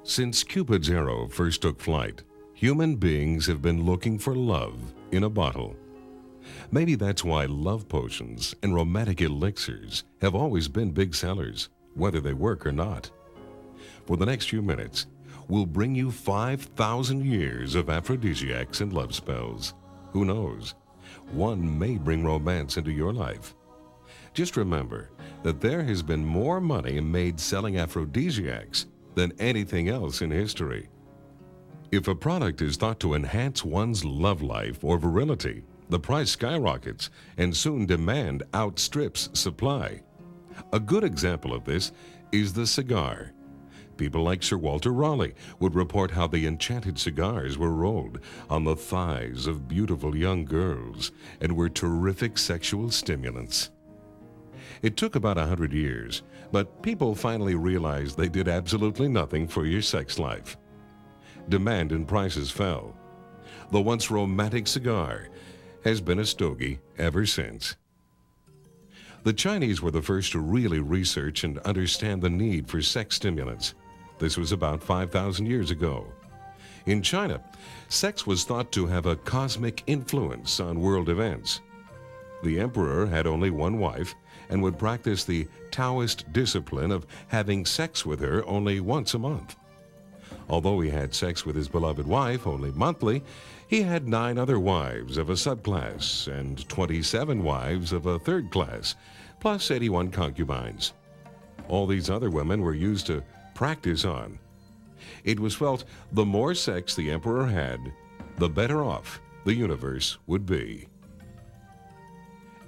Since Cupid's arrow first took flight, human beings have been looking for love in a bottle. Maybe that's why love potions and romantic elixirs have always been big sellers, whether they work or not. For the next few minutes, we'll bring you 5,000 years of aphrodisiacs and love spells. Who knows? One may bring romance into your life. Just remember that there has been more money made selling aphrodisiacs than anything else in history. If a product is thought to enhance one's love life or virility, the price skyrockets and soon demand outstrips supply. A good example of this is the cigar. People like Sir Walter Raleigh would report how the enchanted cigars were rolled on the thighs of beautiful young girls and were terrific sexual stimulants. It took about 100 years, but people finally realized they did absolutely nothing for your sex life. Demand and prices fell. The once romantic cigar has been a stogie ever since. The Chinese were the first to really research and understand the need for sex stimulants. This was about 5,000 years ago. In China, sex was thought to have a cosmic influence on world events. The emperor had only one wife and would practice the Taoist discipline of having sex with her only once a month. Although he had sex with his beloved wife only monthly, he had 9 other wives of a subclass and 27 wives of a third class, plus 81 concubines. All these other women were used to practice on. It was felt the more sex the emperor had, the better off the universe would be.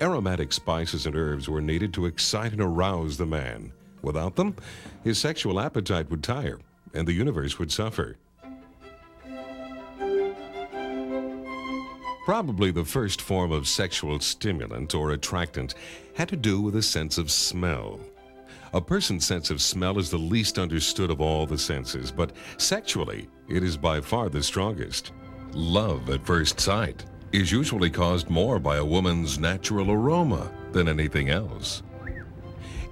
Aromatic spices and herbs were needed to excite and arouse the man. Without them, his sexual appetite would tire and the universe would suffer. Probably the first form of sexual stimulant or attractant had to do with a sense of smell. A person's sense of smell is the least understood of all the senses, but sexually, it is by far the strongest. Love at first sight is usually caused more by a woman's natural aroma than anything else.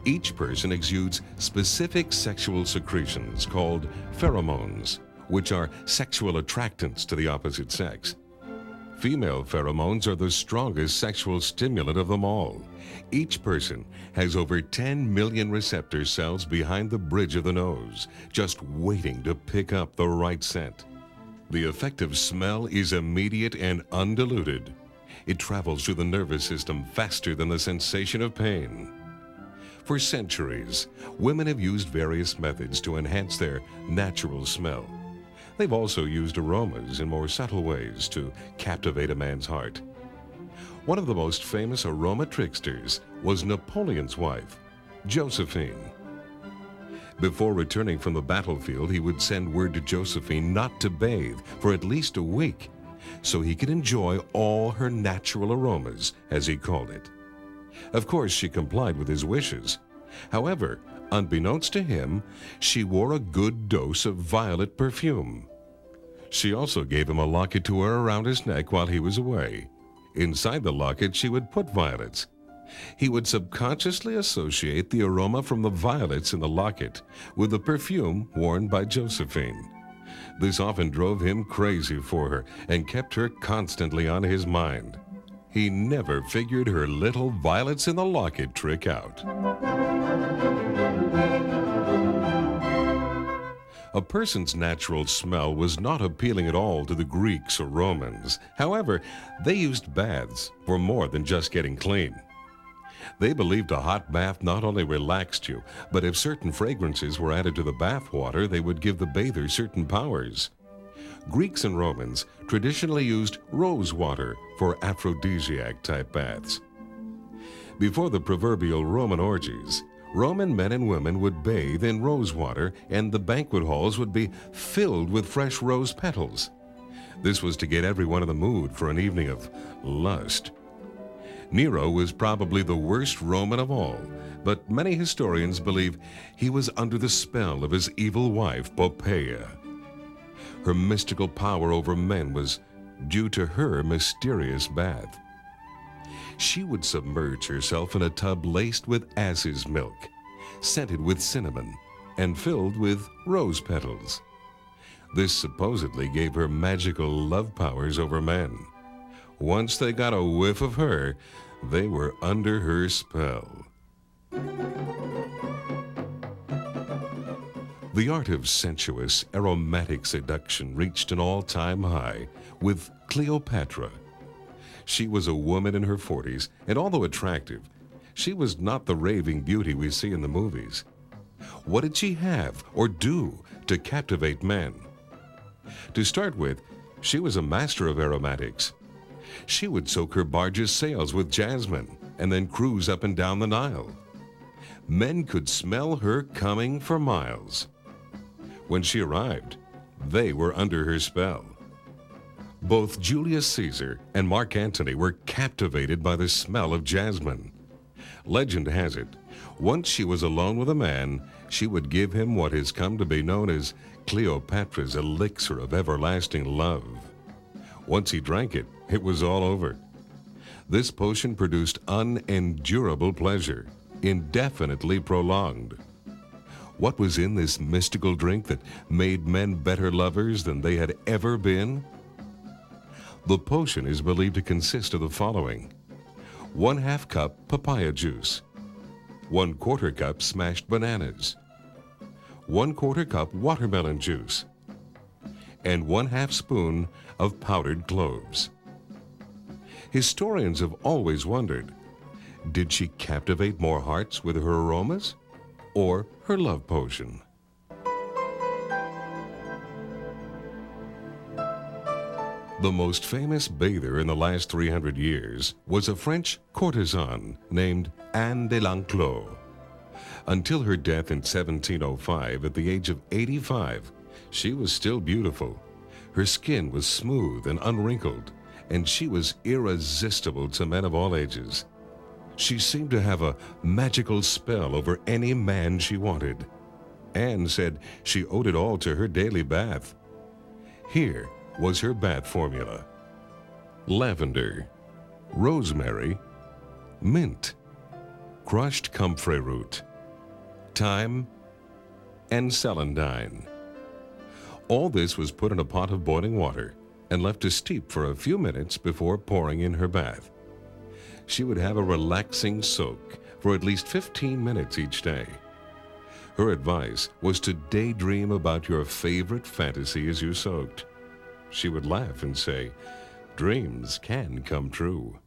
Each person exudes specific sexual secretions called pheromones, which are sexual attractants to the opposite sex. Female pheromones are the strongest sexual stimulant of them all. Each person has over 10 million receptor cells behind the bridge of the nose, just waiting to pick up the right scent. The effect of smell is immediate and undiluted. It travels through the nervous system faster than the sensation of pain. For centuries, women have used various methods to enhance their natural smell. They've also used aromas in more subtle ways to captivate a man's heart. One of the most famous aroma tricksters was Napoleon's wife, Josephine. Before returning from the battlefield, he would send word to Josephine not to bathe for at least a week, so he could enjoy all her natural aromas, as he called it. Of course, she complied with his wishes. However, unbeknownst to him, she wore a good dose of violet perfume. She also gave him a locket to wear around his neck while he was away. Inside the locket, she would put violets. He would subconsciously associate the aroma from the violets in the locket with the perfume worn by Josephine. This often drove him crazy for her and kept her constantly on his mind. He never figured her little violets in the locket trick out. A person's natural smell was not appealing at all to the Greeks or Romans. However, they used baths for more than just getting clean. They believed a hot bath not only relaxed you, but if certain fragrances were added to the bath water, they would give the bather certain powers. Greeks and Romans traditionally used rose water for aphrodisiac-type baths. Before the proverbial Roman orgies, Roman men and women would bathe in rose water, and the banquet halls would be filled with fresh rose petals. This was to get everyone in the mood for an evening of lust. Nero was probably the worst Roman of all, but many historians believe he was under the spell of his evil wife, Poppaea. Her mystical power over men was due to her mysterious bath. She would submerge herself in a tub laced with ass's milk, scented with cinnamon, and filled with rose petals. This supposedly gave her magical love powers over men. Once they got a whiff of her, they were under her spell. The art of sensuous, aromatic seduction reached an all-time high with Cleopatra. She was a woman in her 40s, and although attractive, she was not the raving beauty we see in the movies. What did she have or do to captivate men? To start with, she was a master of aromatics. She would soak her barge's sails with jasmine and then cruise up and down the Nile. Men could smell her coming for miles. When she arrived, they were under her spell. Both Julius Caesar and Mark Antony were captivated by the smell of jasmine. Legend has it, once she was alone with a man, she would give him what has come to be known as Cleopatra's elixir of everlasting love. Once he drank it, it was all over. This potion produced unendurable pleasure, indefinitely prolonged. What was in this mystical drink that made men better lovers than they had ever been? The potion is believed to consist of the following: 1/2 cup papaya juice, 1/4 cup smashed bananas, 1/4 cup watermelon juice, and 1/2 spoon of powdered cloves. Historians have always wondered, did she captivate more hearts with her aromas or her love potion? The most famous bather in the last 300 years was a French courtesan named Anne de L'Enclos. Until her death in 1705 at the age of 85, she was still beautiful. Her skin was smooth and unwrinkled, and she was irresistible to men of all ages. She seemed to have a magical spell over any man she wanted. Anne said she owed it all to her daily bath. Here was her bath formula: lavender, rosemary, mint, crushed comfrey root, thyme, and celandine. All this was put in a pot of boiling water and left to steep for a few minutes before pouring in her bath. She would have a relaxing soak for at least 15 minutes each day. Her advice was to daydream about your favorite fantasy as you soaked. She would laugh and say, "Dreams can come true."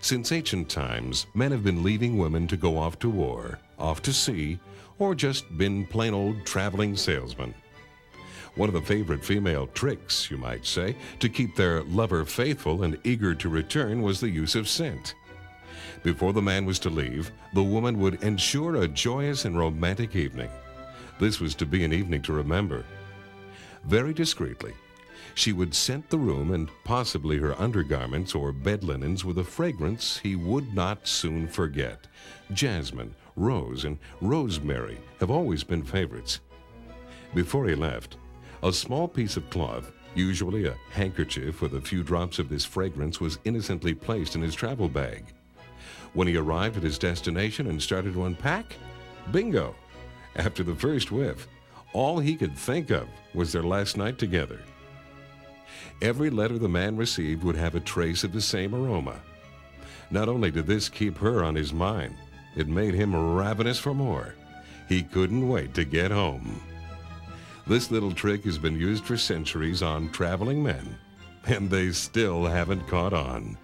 Since ancient times, men have been leaving women to go off to war, off to sea, or just been plain old traveling salesmen. One of the favorite female tricks, you might say, to keep their lover faithful and eager to return was the use of scent. Before the man was to leave, the woman would ensure a joyous and romantic evening. This was to be an evening to remember. Very discreetly, she would scent the room and possibly her undergarments or bed linens with a fragrance he would not soon forget. Jasmine, rose, and rosemary have always been favorites. Before he left, a small piece of cloth, usually a handkerchief with a few drops of this fragrance, was innocently placed in his travel bag. When he arrived at his destination and started to unpack, bingo! After the first whiff, all he could think of was their last night together. Every letter the man received would have a trace of the same aroma. Not only did this keep her on his mind, it made him ravenous for more. He couldn't wait to get home. This little trick has been used for centuries on traveling men, and they still haven't caught on.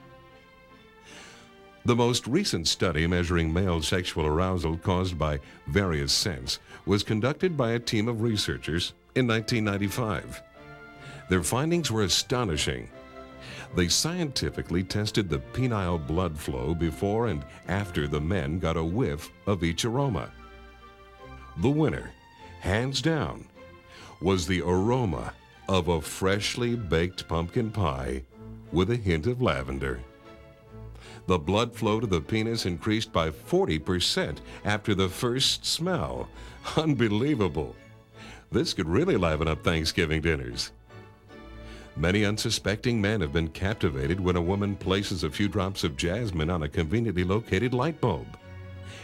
The most recent study measuring male sexual arousal caused by various scents was conducted by a team of researchers in 1995. Their findings were astonishing. They scientifically tested the penile blood flow before and after the men got a whiff of each aroma. The winner, hands down, was the aroma of a freshly baked pumpkin pie with a hint of lavender. The blood flow to the penis increased by 40% after the first smell. Unbelievable. This could really liven up Thanksgiving dinners. Many unsuspecting men have been captivated when a woman places a few drops of jasmine on a conveniently located light bulb.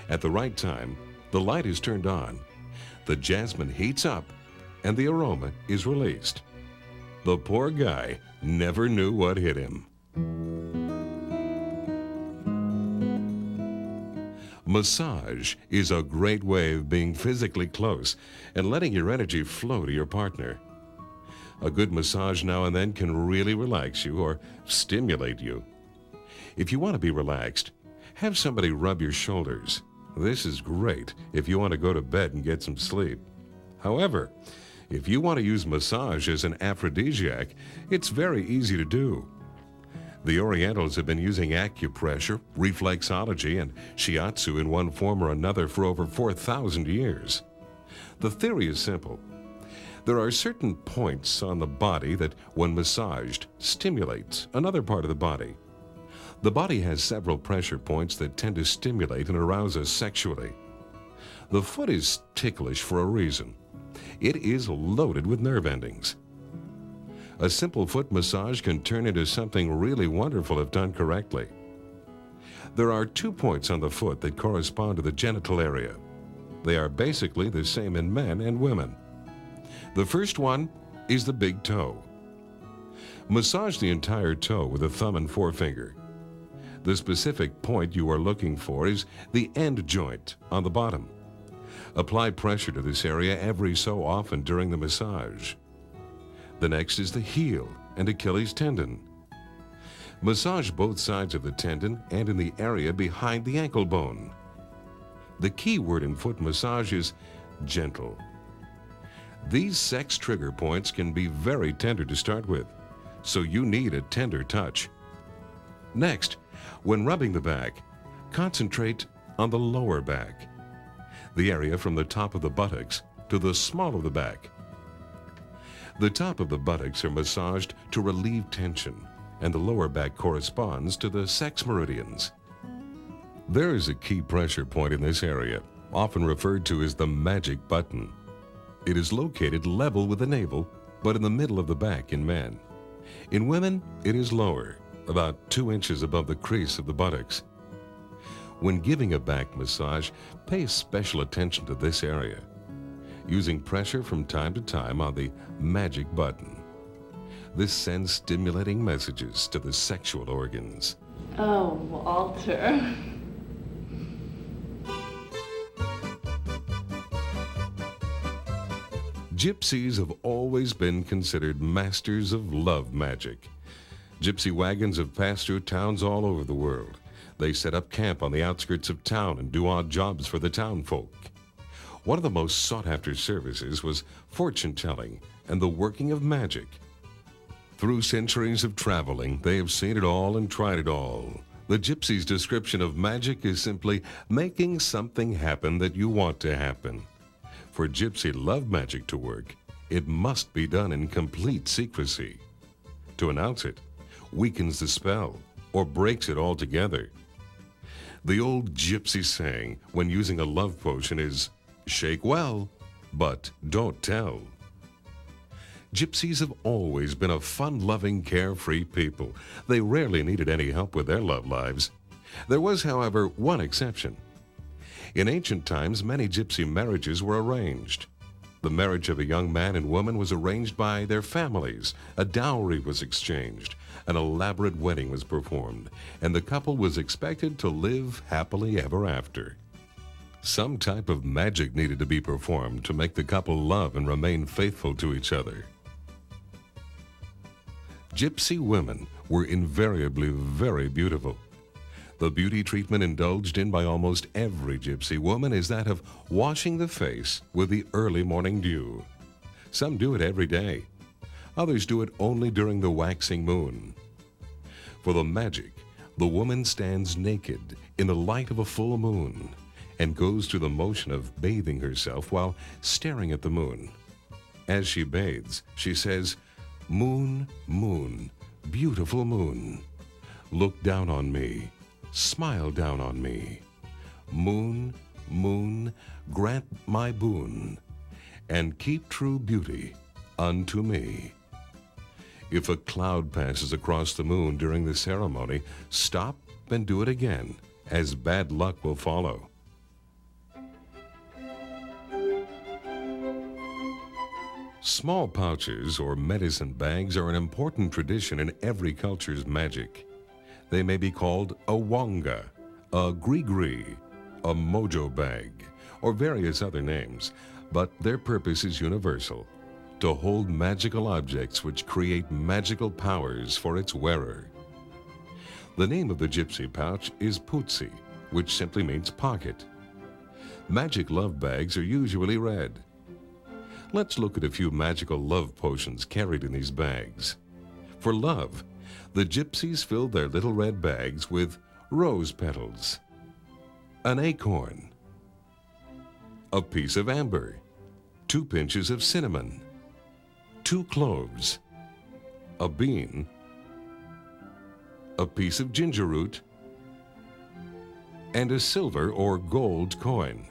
At the right time, The light is turned on, the jasmine heats up, and the aroma is released. The poor guy never knew what hit him. Massage is a great way of being physically close and letting your energy flow to your partner. A good massage now and then can really relax you or stimulate you. If you want to be relaxed, have somebody rub your shoulders. This is great if you want to go to bed and get some sleep. However, if you want to use massage as an aphrodisiac, it's very easy to do. The Orientals have been using acupressure, reflexology, and shiatsu in one form or another for over 4,000 years. The theory is simple. There are certain points on the body that, when massaged, stimulates another part of the body. The body has several pressure points that tend to stimulate and arouse us sexually. The foot is ticklish for a reason. It is loaded with nerve endings. A simple foot massage can turn into something really wonderful if done correctly. There are 2 points on the foot that correspond to the genital area. They are basically the same in men and women. The first one is the big toe. Massage the entire toe with a thumb and forefinger. The specific point you are looking for is the end joint on the bottom. Apply pressure to this area every so often during the massage. The next is the heel and Achilles tendon. Massage both sides of the tendon and in the area behind the ankle bone. The key word in foot massage is gentle. These sex trigger points can be very tender to start with, so you need a tender touch. Next, when rubbing the back, concentrate on the lower back, the area from the top of the buttocks to the small of the back. The top of the buttocks are massaged to relieve tension, and the lower back corresponds to the sex meridians. There is a key pressure point in this area, often referred to as the magic button. It is located level with the navel, but in the middle of the back in men. In women, it is lower, about 2 inches above the crease of the buttocks. When giving a back massage, pay special attention to this area, using pressure from time to time on the magic button. This sends stimulating messages to the sexual organs. Oh, Walter. Gypsies have always been considered masters of love magic. Gypsy wagons have passed through towns all over the world. They set up camp on the outskirts of town and do odd jobs for the town folk. One of the most sought-after services was fortune-telling and the working of magic. Through centuries of traveling, they have seen it all and tried it all. The gypsy's description of magic is simply making something happen that you want to happen. For gypsy love magic to work, it must be done in complete secrecy. To announce it weakens the spell or breaks it altogether. The old gypsy saying when using a love potion is, "Shake well, but don't tell." Gypsies have always been a fun-loving, carefree people. They rarely needed any help with their love lives. There was, however, one exception. In ancient times, many gypsy marriages were arranged. The marriage of a young man and woman was arranged by their families. A dowry was exchanged. An elaborate wedding was performed, and the couple was expected to live happily ever after. Some type of magic needed to be performed to make the couple love and remain faithful to each other. Gypsy women were invariably very beautiful. The beauty treatment indulged in by almost every gypsy woman is that of washing the face with the early morning dew. Some do it every day. Others do it only during the waxing moon. For the magic, the woman stands naked in the light of a full moon and goes through the motion of bathing herself while staring at the moon. As she bathes, she says, "Moon, moon, beautiful moon, look down on me. Smile down on me. Moon, moon, grant my boon, and keep true beauty unto me." If a cloud passes across the moon during the ceremony, stop and do it again, as bad luck will follow. Small pouches or medicine bags are an important tradition in every culture's magic. They may be called a wonga, a gree-gree, a mojo bag, or various other names, but their purpose is universal: to hold magical objects which create magical powers for its wearer. The name of the gypsy pouch is putsi, which simply means pocket. Magic love bags are usually red. Let's look at a few magical love potions carried in these bags. For love, the gypsies filled their little red bags with rose petals, an acorn, a piece of amber, 2 pinches of cinnamon, 2 cloves, a bean, a piece of ginger root, and a silver or gold coin.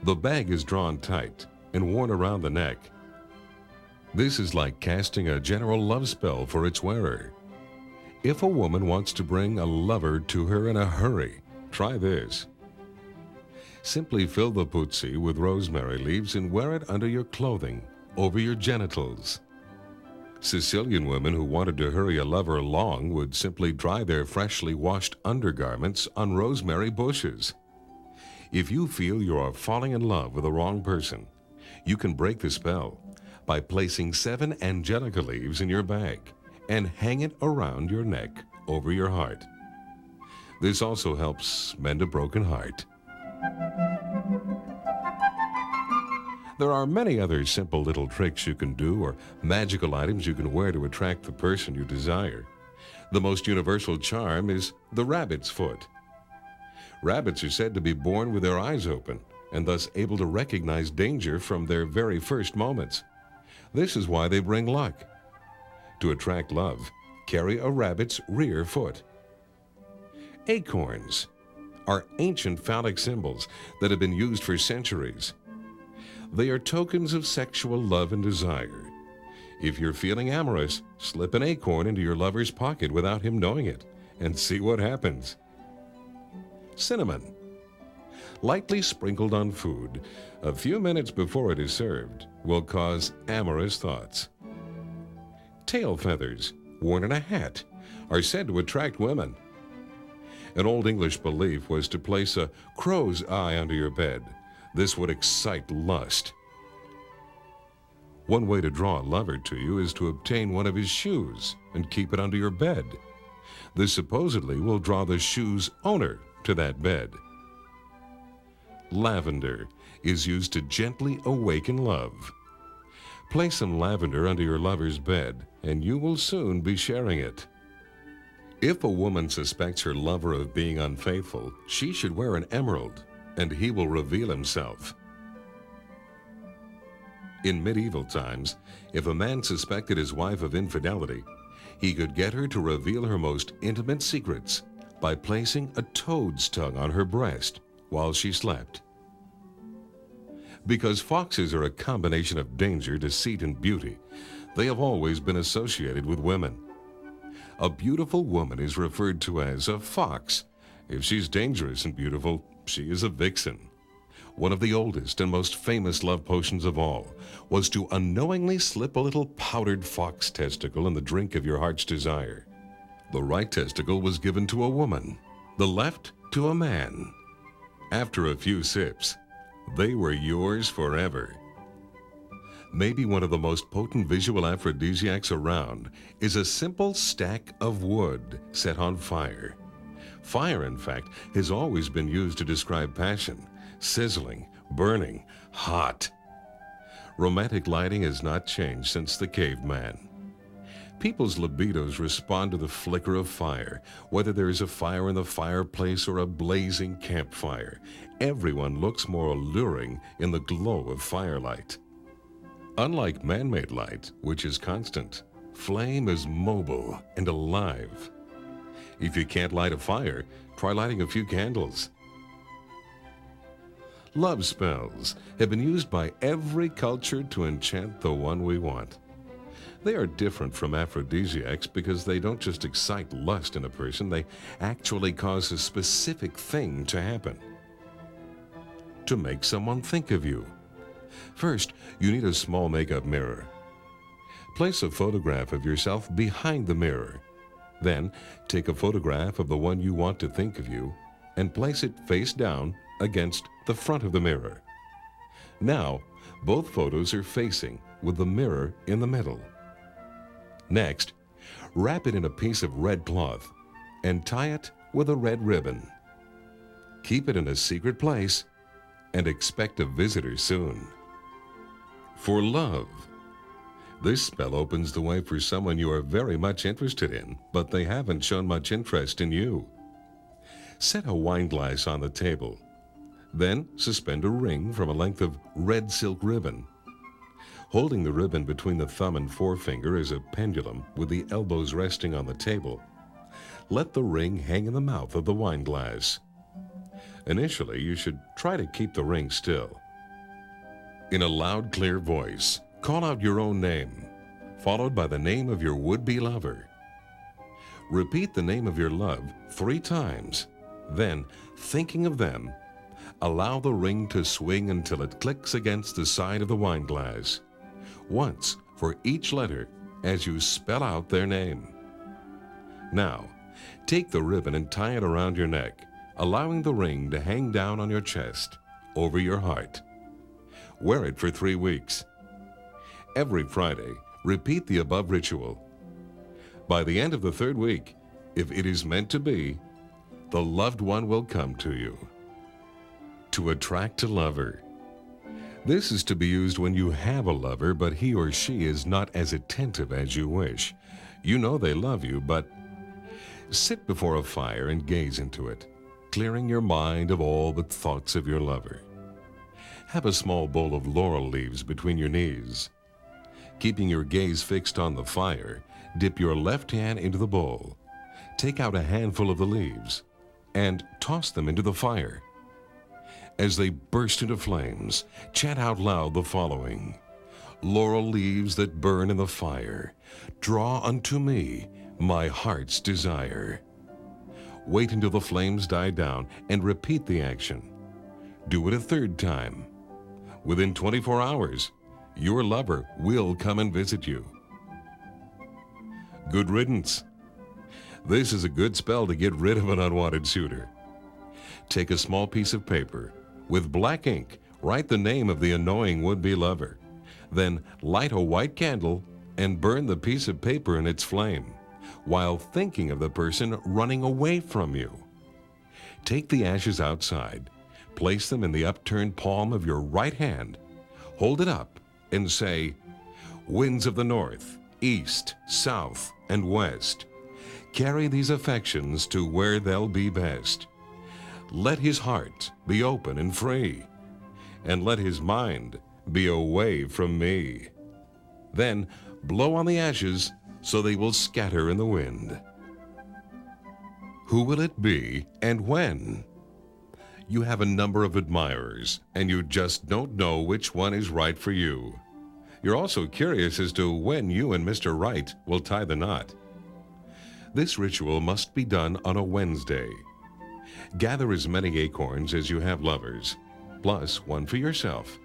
The bag is drawn tight and worn around the neck. This is like casting a general love spell for its wearer. If a woman wants to bring a lover to her in a hurry, try this. Simply fill the putsi with rosemary leaves and wear it under your clothing, over your genitals. Sicilian women who wanted to hurry a lover along would simply dry their freshly washed undergarments on rosemary bushes. If you feel you are falling in love with the wrong person, you can break the spell by placing 7 angelica leaves in your bag and hang it around your neck over your heart. This also helps mend a broken heart. There are many other simple little tricks you can do or magical items you can wear to attract the person you desire. The most universal charm is the rabbit's foot. Rabbits are said to be born with their eyes open and thus able to recognize danger from their very first moments. This is why they bring luck. To attract love, carry a rabbit's rear foot. Acorns are ancient phallic symbols that have been used for centuries. They are tokens of sexual love and desire. If you're feeling amorous, slip an acorn into your lover's pocket without him knowing it and see what happens. Cinnamon. Lightly sprinkled on food a few minutes before it is served will cause amorous thoughts. Tail feathers, worn in a hat, are said to attract women. An Old English belief was to place a crow's eye under your bed. This would excite lust. One way to draw a lover to you is to obtain one of his shoes and keep it under your bed. This supposedly will draw the shoe's owner to that bed. Lavender is used to gently awaken love. Place some lavender under your lover's bed and you will soon be sharing it. If a woman suspects her lover of being unfaithful, she should wear an emerald and he will reveal himself. In medieval times, if a man suspected his wife of infidelity, he could get her to reveal her most intimate secrets by placing a toad's tongue on her breast while she slept. Because foxes are a combination of danger, deceit, and beauty, they have always been associated with women. A beautiful woman is referred to as a fox. If she's dangerous and beautiful, she is a vixen. One of the oldest and most famous love potions of all was to unknowingly slip a little powdered fox testicle in the drink of your heart's desire. The right testicle was given to a woman, the left to a man. After a few sips, they were yours forever. Maybe one of the most potent visual aphrodisiacs around is a simple stack of wood set on fire. Fire, in fact, has always been used to describe passion, sizzling, burning, hot. Romantic lighting has not changed since the caveman. People's libidos respond to the flicker of fire, whether there is a fire in the fireplace or a blazing campfire. Everyone looks more alluring in the glow of firelight. Unlike man-made light, which is constant, flame is mobile and alive. If you can't light a fire, try lighting a few candles. Love spells have been used by every culture to enchant the one we want. They are different from aphrodisiacs because they don't just excite lust in a person, they actually cause a specific thing to happen. to make someone think of you. First, you need a small makeup mirror. Place a photograph of yourself behind the mirror. Then, take a photograph of the one you want to think of you and place it face down against the front of the mirror. Now, both photos are facing with the mirror in the middle. Next, wrap it in a piece of red cloth and tie it with a red ribbon. Keep it in a secret place and expect a visitor soon. For love. This spell opens the way for someone you are very much interested in, but they haven't shown much interest in you. Set a wine glass on the table. Then suspend a ring from a length of red silk ribbon. Holding the ribbon between the thumb and forefinger as a pendulum with the elbows resting on the table, let the ring hang in the mouth of the wine glass. Initially, you should try to keep the ring still. In a loud, clear voice, call out your own name, followed by the name of your would-be lover. Repeat the name of your love 3 times. Then, thinking of them, allow the ring to swing until it clicks against the side of the wine glass, once for each letter as you spell out their name. Now, take the ribbon and tie it around your neck, allowing the ring to hang down on your chest, over your heart. Wear it for 3 weeks. Every Friday, repeat the above ritual. By the end of the 3rd week, if it is meant to be, the loved one will come to you. To attract a lover. This is to be used when you have a lover, but he or she is not as attentive as you wish. You know they love you, but sit before a fire and gaze into it, clearing your mind of all but thoughts of your lover. Have a small bowl of laurel leaves between your knees. Keeping your gaze fixed on the fire, dip your left hand into the bowl. Take out a handful of the leaves and toss them into the fire. As they burst into flames, chant out loud the following: Laurel leaves that burn in the fire, draw unto me my heart's desire. Wait until the flames die down and repeat the action. Do it a 3rd time. Within 24 hours, your lover will come and visit you. Good riddance. This is a good spell to get rid of an unwanted suitor. Take a small piece of paper. With black ink, write the name of the annoying would-be lover. Then light a white candle and burn the piece of paper in its flame, while thinking of the person running away from you. Take the ashes outside, place them in the upturned palm of your right hand, hold it up, and say, Winds of the north, east, south, and west, carry these affections to where they'll be best. Let his heart be open and free, and let his mind be away from me. Then blow on the ashes so they will scatter in the wind. Who will it be and when? You have a number of admirers, and you just don't know which one is right for you. You're also curious as to when you and Mr. Right will tie the knot. This ritual must be done on a Wednesday. Gather as many acorns as you have lovers, plus one for yourself.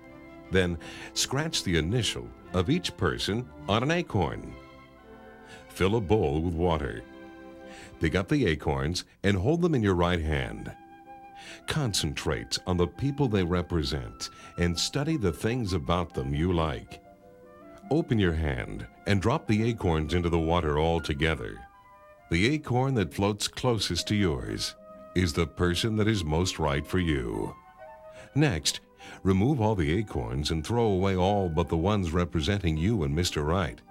Then scratch the initial of each person on an acorn. Fill a bowl with water. Pick up the acorns and hold them in your right hand. Concentrate on the people they represent and study the things about them you like. Open your hand and drop the acorns into the water all together. The acorn that floats closest to yours is the person that is most right for you. Next, remove all the acorns and throw away all but the ones representing you and Mr. Right.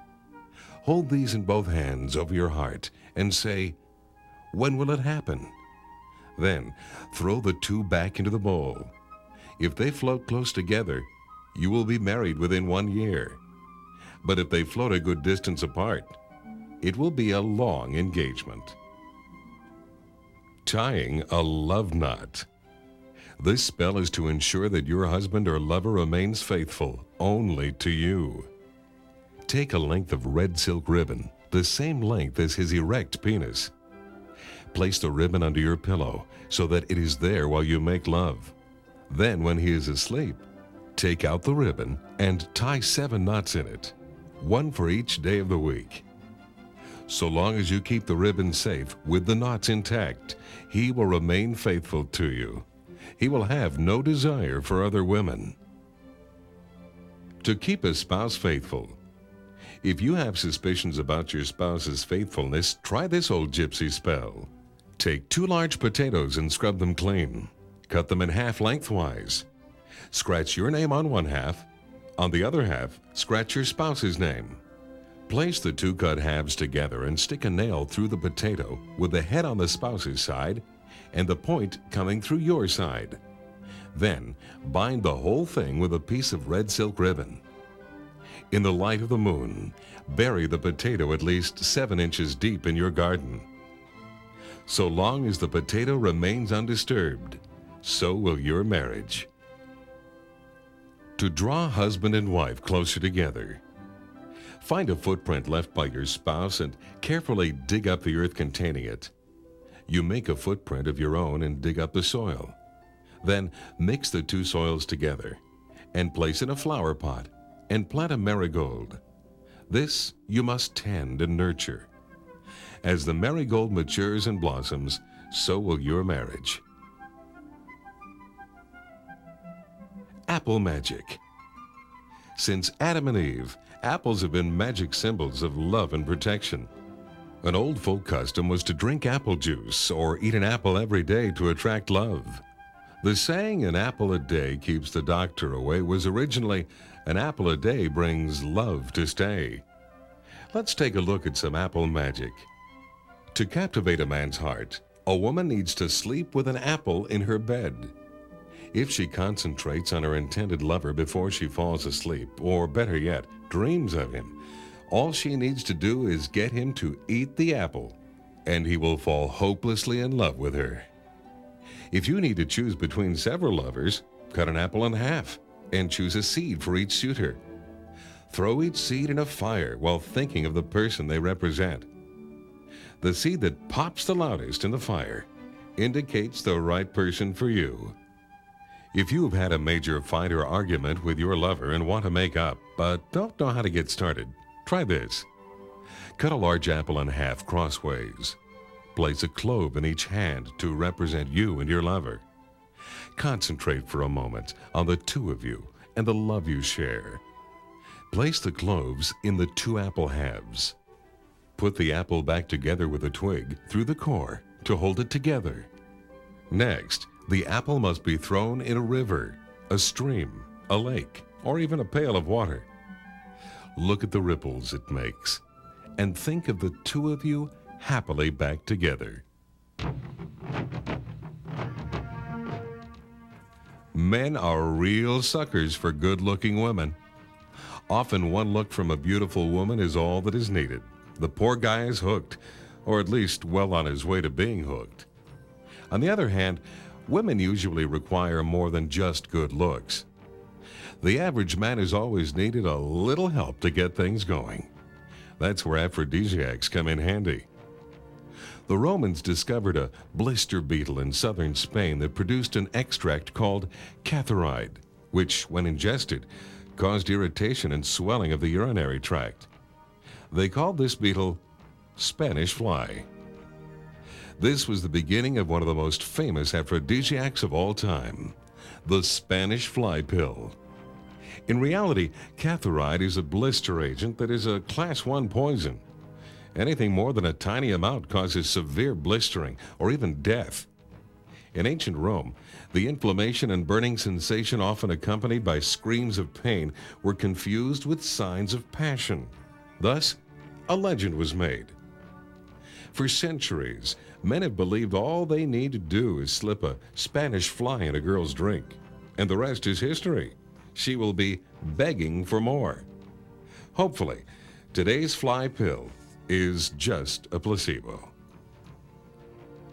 Hold these in both hands over your heart and say, When will it happen? Then throw the 2 back into the bowl. If they float close together, you will be married within 1 year. But if they float a good distance apart, it will be a long engagement. Tying a love knot. This spell is to ensure that your husband or lover remains faithful only to you. Take a length of red silk ribbon, the same length as his erect penis. Place the ribbon under your pillow so that it is there while you make love. Then when he is asleep, take out the ribbon and tie 7 knots in it, one for each day of the week. So long as you keep the ribbon safe with the knots intact, he will remain faithful to you. He will have no desire for other women. To keep a spouse faithful. If you have suspicions about your spouse's faithfulness, try this old gypsy spell. Take 2 large potatoes and scrub them clean. Cut them in half lengthwise. Scratch your name on one half. On the other half, scratch your spouse's name. Place the 2 cut halves together and stick a nail through the potato with the head on the spouse's side and the point coming through your side. Then, bind the whole thing with a piece of red silk ribbon. In the light of the moon, bury the potato at least 7 inches deep in your garden. So long as the potato remains undisturbed, so will your marriage. To draw husband and wife closer together. Find a footprint left by your spouse and carefully dig up the earth containing it. You make a footprint of your own and dig up the soil. Then mix the 2 soils together and place in a flower pot and plant a marigold. This you must tend and nurture. As the marigold matures and blossoms, so will your marriage. Apple magic. Since Adam and Eve, apples have been magic symbols of love and protection. An old folk custom was to drink apple juice or eat an apple every day to attract love. The saying, "an apple a day keeps the doctor away," was originally, "an apple a day brings love to stay." Let's take a look at some apple magic. To captivate a man's heart, a woman needs to sleep with an apple in her bed. If she concentrates on her intended lover before she falls asleep, or better yet, dreams of him, all she needs to do is get him to eat the apple, and he will fall hopelessly in love with her. If you need to choose between several lovers, cut an apple in half and choose a seed for each suitor. Throw each seed in a fire while thinking of the person they represent. The seed that pops the loudest in the fire indicates the right person for you. If you have had a major fight or argument with your lover and want to make up, but don't know how to get started, try this. Cut a large apple in half crossways. Place a clove in each hand to represent you and your lover. Concentrate for a moment on the 2 of you and the love you share. Place the cloves in the 2 apple halves. Put the apple back together with a twig through the core to hold it together. Next, the apple must be thrown in a river, a stream, a lake, or even a pail of water. Look at the ripples it makes, and think of the 2 of you happily back together. Men are real suckers for good-looking women. Often one look from a beautiful woman is all that is needed. The poor guy is hooked, or at least well on his way to being hooked. On the other hand, women usually require more than just good looks. The average man has always needed a little help to get things going. That's where aphrodisiacs come in handy. The Romans discovered a blister beetle in southern Spain that produced an extract called catharide, which, when ingested, caused irritation and swelling of the urinary tract. They called this beetle Spanish fly. This was the beginning of one of the most famous aphrodisiacs of all time, the Spanish fly pill. In reality, catharide is a blister agent that is a Class 1 poison. Anything more than a tiny amount causes severe blistering or even death. In ancient Rome, the inflammation and burning sensation, often accompanied by screams of pain, were confused with signs of passion. Thus, a legend was made. For centuries, men have believed all they need to do is slip a Spanish fly in a girl's drink, and the rest is history. She will be begging for more. Hopefully, today's fly pill is just a placebo.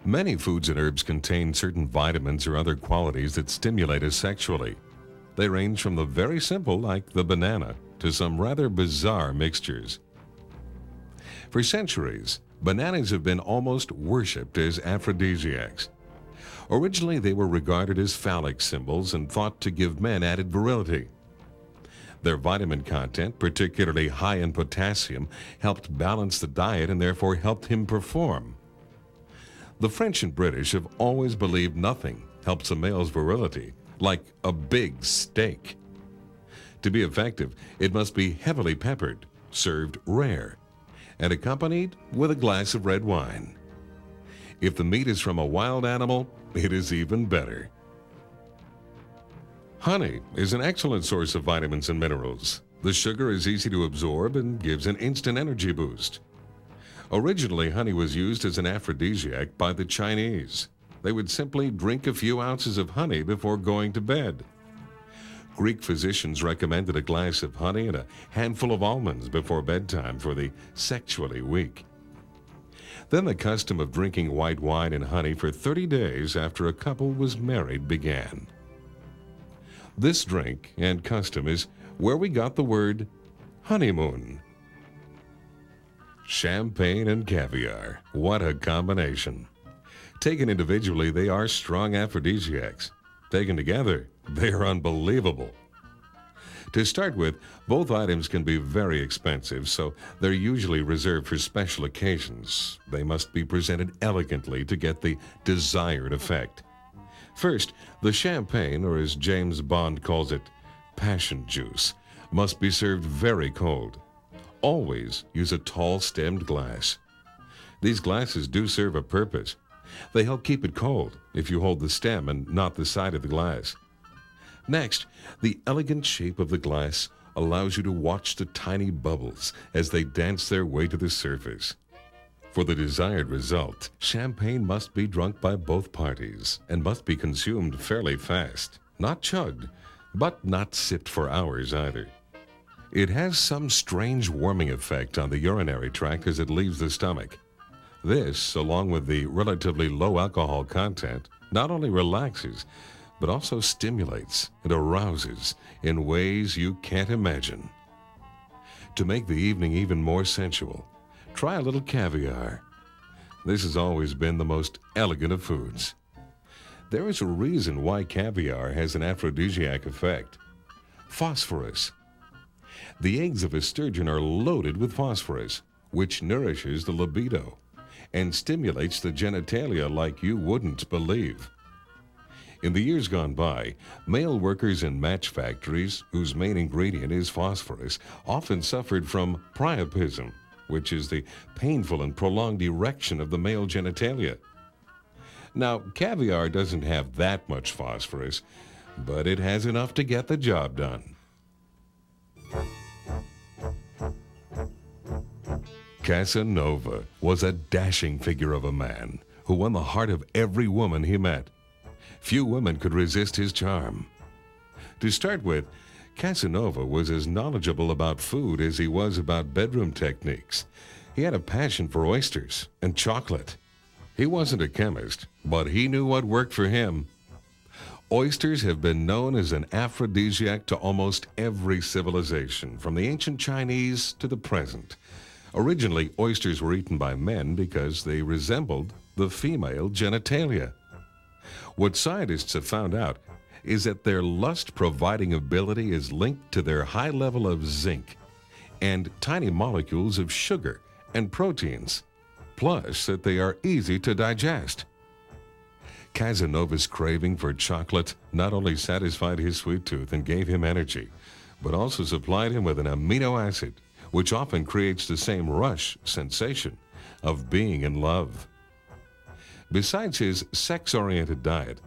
Many foods and herbs contain certain vitamins or other qualities that stimulate us sexually. They range from the very simple, like the banana, to some rather bizarre mixtures. For centuries, bananas have been almost worshipped as aphrodisiacs. Originally, they were regarded as phallic symbols and thought to give men added virility. Their vitamin content, particularly high in potassium, helped balance the diet and therefore helped him perform. The French and British have always believed nothing helps a male's virility like a big steak. To be effective, it must be heavily peppered, served rare, and accompanied with a glass of red wine. If the meat is from a wild animal, it is even better. Honey is an excellent source of vitamins and minerals. The sugar is easy to absorb and gives an instant energy boost. Originally, honey was used as an aphrodisiac by the Chinese. They would simply drink a few ounces of honey before going to bed. Greek physicians recommended a glass of honey and a handful of almonds before bedtime for the sexually weak. Then the custom of drinking white wine and honey for 30 days after a couple was married began. This drink and custom is where we got the word honeymoon. Champagne and caviar, what a combination. Taken individually, they are strong aphrodisiacs. Taken together, they are unbelievable. To start with, both items can be very expensive, so they're usually reserved for special occasions. They must be presented elegantly to get the desired effect. First, the champagne, or as James Bond calls it, passion juice, must be served very cold. Always use a tall-stemmed glass. These glasses do serve a purpose. They help keep it cold if you hold the stem and not the side of the glass. Next, the elegant shape of the glass allows you to watch the tiny bubbles as they dance their way to the surface. For the desired result, champagne must be drunk by both parties and must be consumed fairly fast. Not chugged, but not sipped for hours either. It has some strange warming effect on the urinary tract as it leaves the stomach. This, along with the relatively low alcohol content, not only relaxes, but also stimulates and arouses in ways you can't imagine. To make the evening even more sensual, try a little caviar. This has always been the most elegant of foods. There is a reason why caviar has an aphrodisiac effect. Phosphorus. The eggs of a sturgeon are loaded with phosphorus, which nourishes the libido and stimulates the genitalia like you wouldn't believe. In the years gone by, male workers in match factories, whose main ingredient is phosphorus, often suffered from priapism, which is the painful and prolonged erection of the male genitalia. Now, caviar doesn't have that much phosphorus, but it has enough to get the job done. Casanova was a dashing figure of a man who won the heart of every woman he met. Few women could resist his charm. To start with, Casanova was as knowledgeable about food as he was about bedroom techniques. He had a passion for oysters and chocolate. He wasn't a chemist, but he knew what worked for him. Oysters have been known as an aphrodisiac to almost every civilization, from the ancient Chinese to the present. Originally, oysters were eaten by men because they resembled the female genitalia. What scientists have found out is that their lust-providing ability is linked to their high level of zinc and tiny molecules of sugar and proteins, plus that they are easy to digest. Casanova's craving for chocolate not only satisfied his sweet tooth and gave him energy, but also supplied him with an amino acid, which often creates the same rush sensation of being in love. Besides his sex-oriented diet,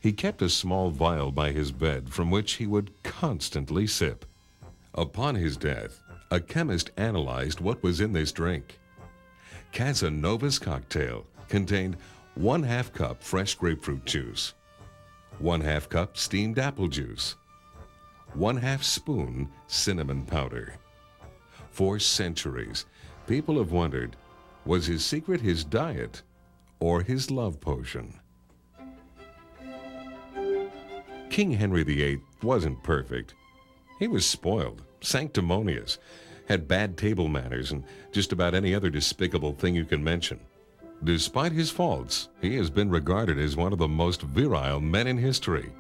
he kept a small vial by his bed from which he would constantly sip. Upon his death, a chemist analyzed what was in this drink. Casanova's cocktail contained 1/2 cup fresh grapefruit juice, 1/2 cup steamed apple juice, 1/2 spoon cinnamon powder. For centuries, people have wondered, was his secret his diet or his love potion? King Henry VIII wasn't perfect. He was spoiled, sanctimonious, had bad table manners, and just about any other despicable thing you can mention. Despite his faults, he has been regarded as one of the most virile men in history.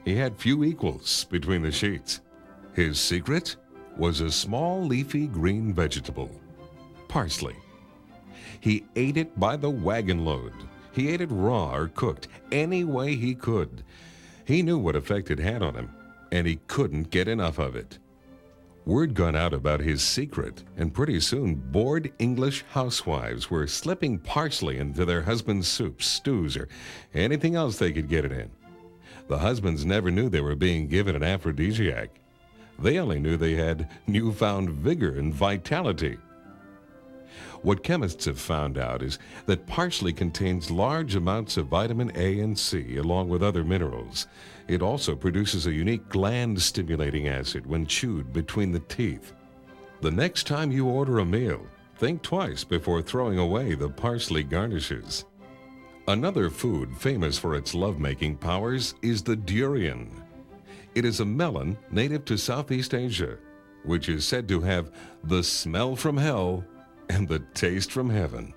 He had few equals between the sheets. His secret was a small leafy green vegetable, parsley. He ate it by the wagon load. He ate it raw or cooked, any way he could. He knew what effect it had on him, and he couldn't get enough of it. Word got out about his secret, and pretty soon bored English housewives were slipping parsley into their husbands' soups, stews, or anything else they could get it in. The husbands never knew they were being given an aphrodisiac. They only knew they had newfound vigor and vitality. What chemists have found out is that parsley contains large amounts of vitamin A and C along with other minerals. It also produces a unique gland-stimulating acid when chewed between the teeth. The next time you order a meal, think twice before throwing away the parsley garnishes. Another food famous for its lovemaking powers is the durian. It is a melon native to Southeast Asia, which is said to have the smell from hell and the taste from heaven.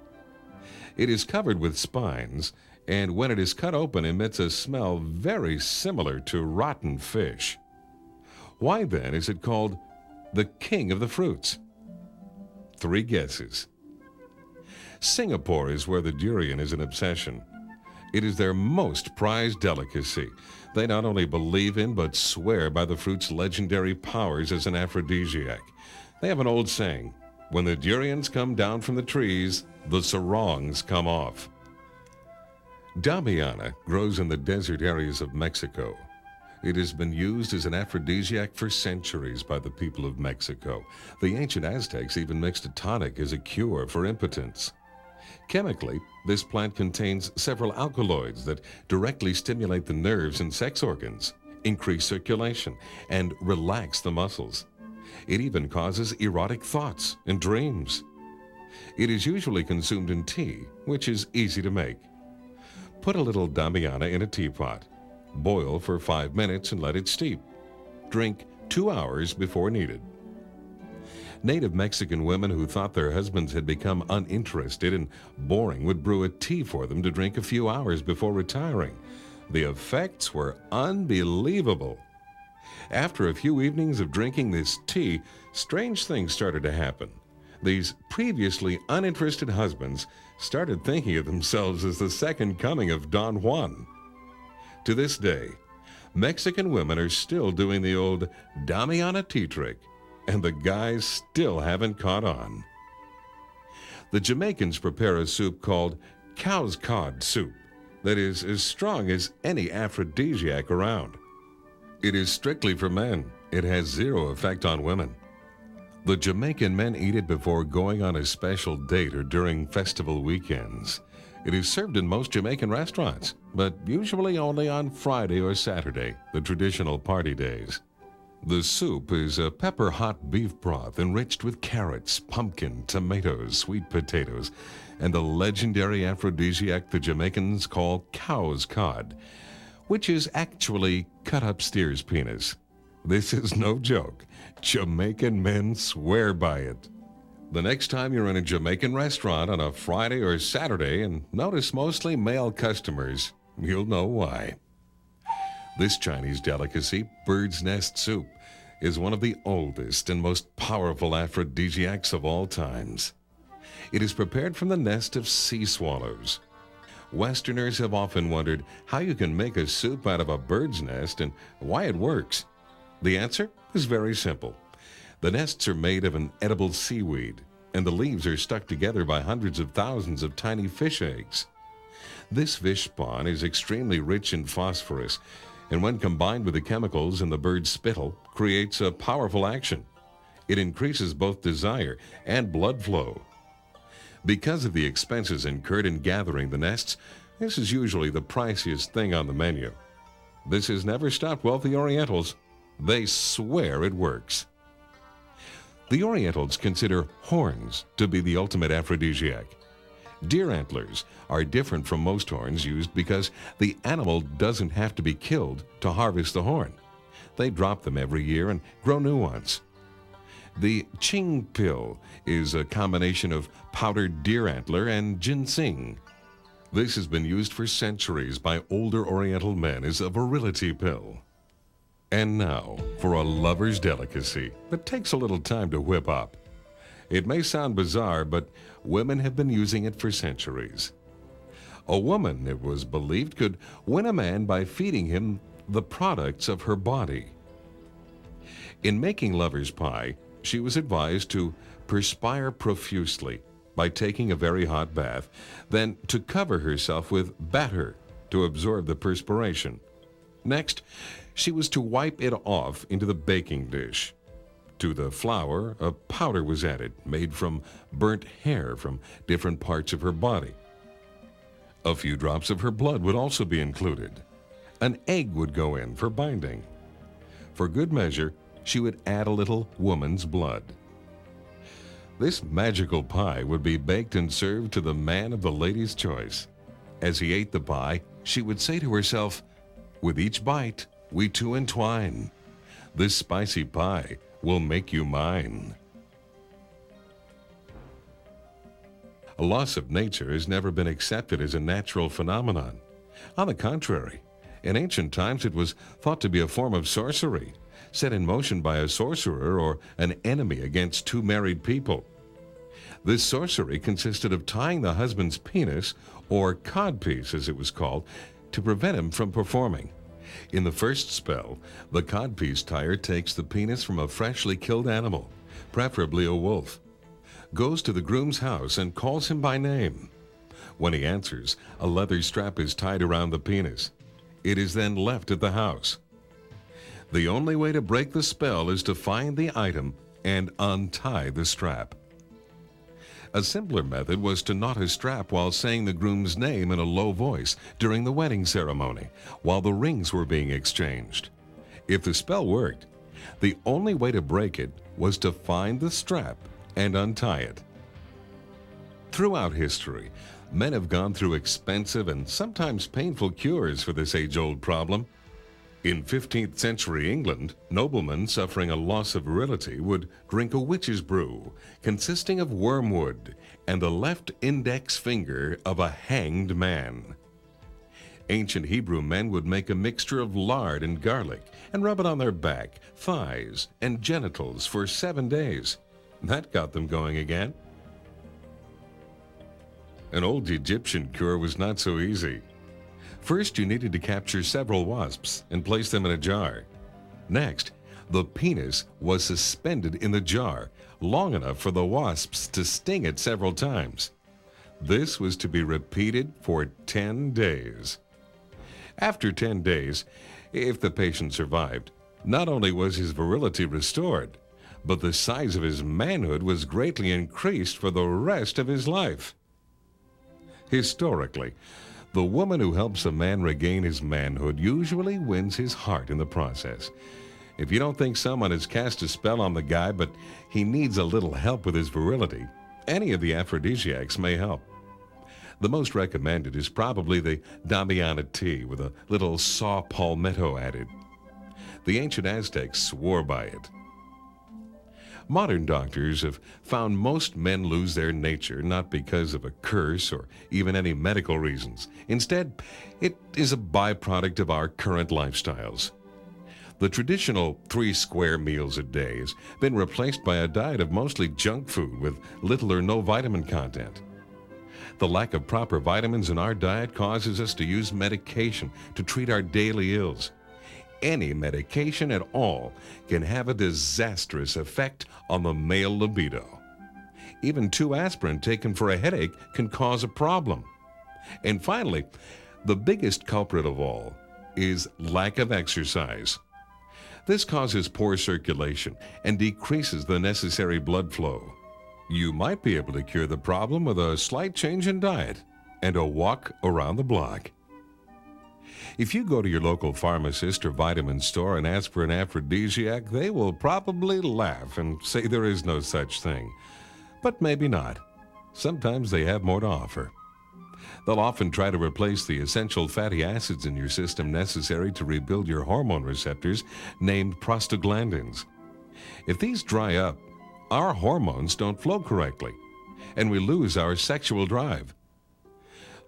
It is covered with spines, and when it is cut open, emits a smell very similar to rotten fish. Why then is it called the king of the fruits? 3 guesses. Singapore is where the durian is an obsession. It is their most prized delicacy. They not only believe in but swear by the fruit's legendary powers as an aphrodisiac. They have an old saying, "When the durians come down from the trees, the sarongs come off." Damiana grows in the desert areas of Mexico. It has been used as an aphrodisiac for centuries by the people of Mexico. The ancient Aztecs even mixed a tonic as a cure for impotence. Chemically, this plant contains several alkaloids that directly stimulate the nerves and sex organs, increase circulation, and relax the muscles. It even causes erotic thoughts and dreams. It is usually consumed in tea, which is easy to make. Put a little Damiana in a teapot. Boil for 5 minutes and let it steep. Drink 2 hours before needed. Native Mexican women who thought their husbands had become uninterested and boring would brew a tea for them to drink a few hours before retiring. The effects were unbelievable. After a few evenings of drinking this tea, strange things started to happen. These previously uninterested husbands started thinking of themselves as the second coming of Don Juan. To this day, Mexican women are still doing the old Damiana tea trick, and the guys still haven't caught on. The Jamaicans prepare a soup called cow's cod soup that is as strong as any aphrodisiac around. It is strictly for men. It has zero effect on women. The Jamaican men eat it before going on a special date or during festival weekends. It is served in most Jamaican restaurants, but usually only on Friday or Saturday, the traditional party days. The soup is a pepper-hot beef broth enriched with carrots, pumpkin, tomatoes, sweet potatoes, and the legendary aphrodisiac the Jamaicans call cow's cod, which is actually cut-up steer's penis. This is no joke. Jamaican men swear by it. The next time you're in a Jamaican restaurant on a Friday or Saturday and notice mostly male customers, you'll know why. This Chinese delicacy, bird's nest soup, is one of the oldest and most powerful aphrodisiacs of all times. It is prepared from the nest of sea swallows. Westerners have often wondered how you can make a soup out of a bird's nest and why it works. The answer is very simple. The nests are made of an edible seaweed, and the leaves are stuck together by hundreds of thousands of tiny fish eggs. This fish spawn is extremely rich in phosphorus, and when combined with the chemicals in the bird's spittle, creates a powerful action. It increases both desire and blood flow. Because of the expenses incurred in gathering the nests, this is usually the priciest thing on the menu. This has never stopped wealthy Orientals. They swear it works. The Orientals consider horns to be the ultimate aphrodisiac. Deer antlers are different from most horns used because the animal doesn't have to be killed to harvest the horn. They drop them every year and grow new ones. The Qing pill is a combination of powdered deer antler and ginseng, This has been used for centuries by older Oriental men as a virility pill. And now for a lover's delicacy that takes a little time to whip up. It may sound bizarre, but women have been using it for centuries. A woman, it was believed, could win a man by feeding him the products of her body. In making lover's pie, she was advised to perspire profusely by taking a very hot bath, then to cover herself with batter to absorb the perspiration. Next, she was to wipe it off into the baking dish. To the flour, a powder was added, made from burnt hair from different parts of her body. A few drops of her blood would also be included. An egg would go in for binding. For good measure, she would add a little woman's blood. This magical pie would be baked and served to the man of the lady's choice. As he ate the pie, she would say to herself, "With each bite, we two entwine. This spicy pie will make you mine." A loss of nature has never been accepted as a natural phenomenon. On the contrary, in ancient times it was thought to be a form of sorcery, set in motion by a sorcerer or an enemy against two married people. This sorcery consisted of tying the husband's penis, or codpiece as it was called, to prevent him from performing. In the first spell, the codpiece tire takes the penis from a freshly killed animal, preferably a wolf, goes to the groom's house and calls him by name. When he answers, a leather strap is tied around the penis. It is then left at the house. The only way to break the spell is to find the item and untie the strap. A simpler method was to knot a strap while saying the groom's name in a low voice during the wedding ceremony, while the rings were being exchanged. If the spell worked, the only way to break it was to find the strap and untie it. Throughout history, men have gone through expensive and sometimes painful cures for this age-old problem. In 15th century England, noblemen suffering a loss of virility would drink a witch's brew consisting of wormwood and the left index finger of a hanged man. Ancient Hebrew men would make a mixture of lard and garlic and rub it on their back, thighs, and genitals for 7 days. That got them going again. An old Egyptian cure was not so easy. First, you needed to capture several wasps and place them in a jar. Next, the penis was suspended in the jar long enough for the wasps to sting it several times. This was to be repeated for 10 days. After 10 days, if the patient survived, not only was his virility restored, but the size of his manhood was greatly increased for the rest of his life. Historically, the woman who helps a man regain his manhood usually wins his heart in the process. If you don't think someone has cast a spell on the guy, but he needs a little help with his virility, any of the aphrodisiacs may help. The most recommended is probably the Damiana tea with a little saw palmetto added. The ancient Aztecs swore by it. Modern doctors have found most men lose their nature not because of a curse or even any medical reasons. Instead, it is a byproduct of our current lifestyles. The traditional 3 square meals a day has been replaced by a diet of mostly junk food with little or no vitamin content. The lack of proper vitamins in our diet causes us to use medication to treat our daily ills. Any medication at all can have a disastrous effect on the male libido. Even 2 aspirin taken for a headache can cause a problem. And finally, the biggest culprit of all is lack of exercise. This causes poor circulation and decreases the necessary blood flow. You might be able to cure the problem with a slight change in diet and a walk around the block. If you go to your local pharmacist or vitamin store and ask for an aphrodisiac, they will probably laugh and say there is no such thing. But maybe not. Sometimes they have more to offer. They'll often try to replace the essential fatty acids in your system necessary to rebuild your hormone receptors, named prostaglandins. If these dry up, our hormones don't flow correctly, and we lose our sexual drive.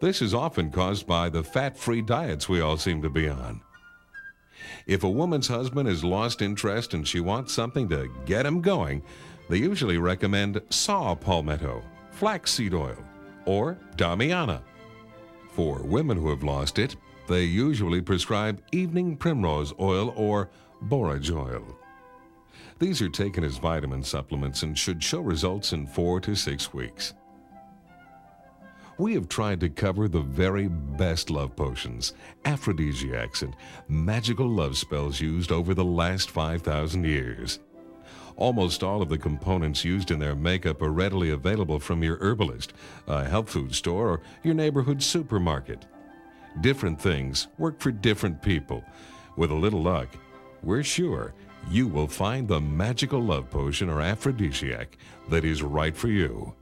This is often caused by the fat-free diets we all seem to be on. If a woman's husband has lost interest and she wants something to get him going, they usually recommend saw palmetto, flaxseed oil, or Damiana. For women who have lost it, they usually prescribe evening primrose oil or borage oil. These are taken as vitamin supplements and should show results in 4 to 6 weeks. We have tried to cover the very best love potions, aphrodisiacs, and magical love spells used over the last 5,000 years. Almost all of the components used in their makeup are readily available from your herbalist, a health food store, or your neighborhood supermarket. Different things work for different people. With a little luck, we're sure you will find the magical love potion or aphrodisiac that is right for you.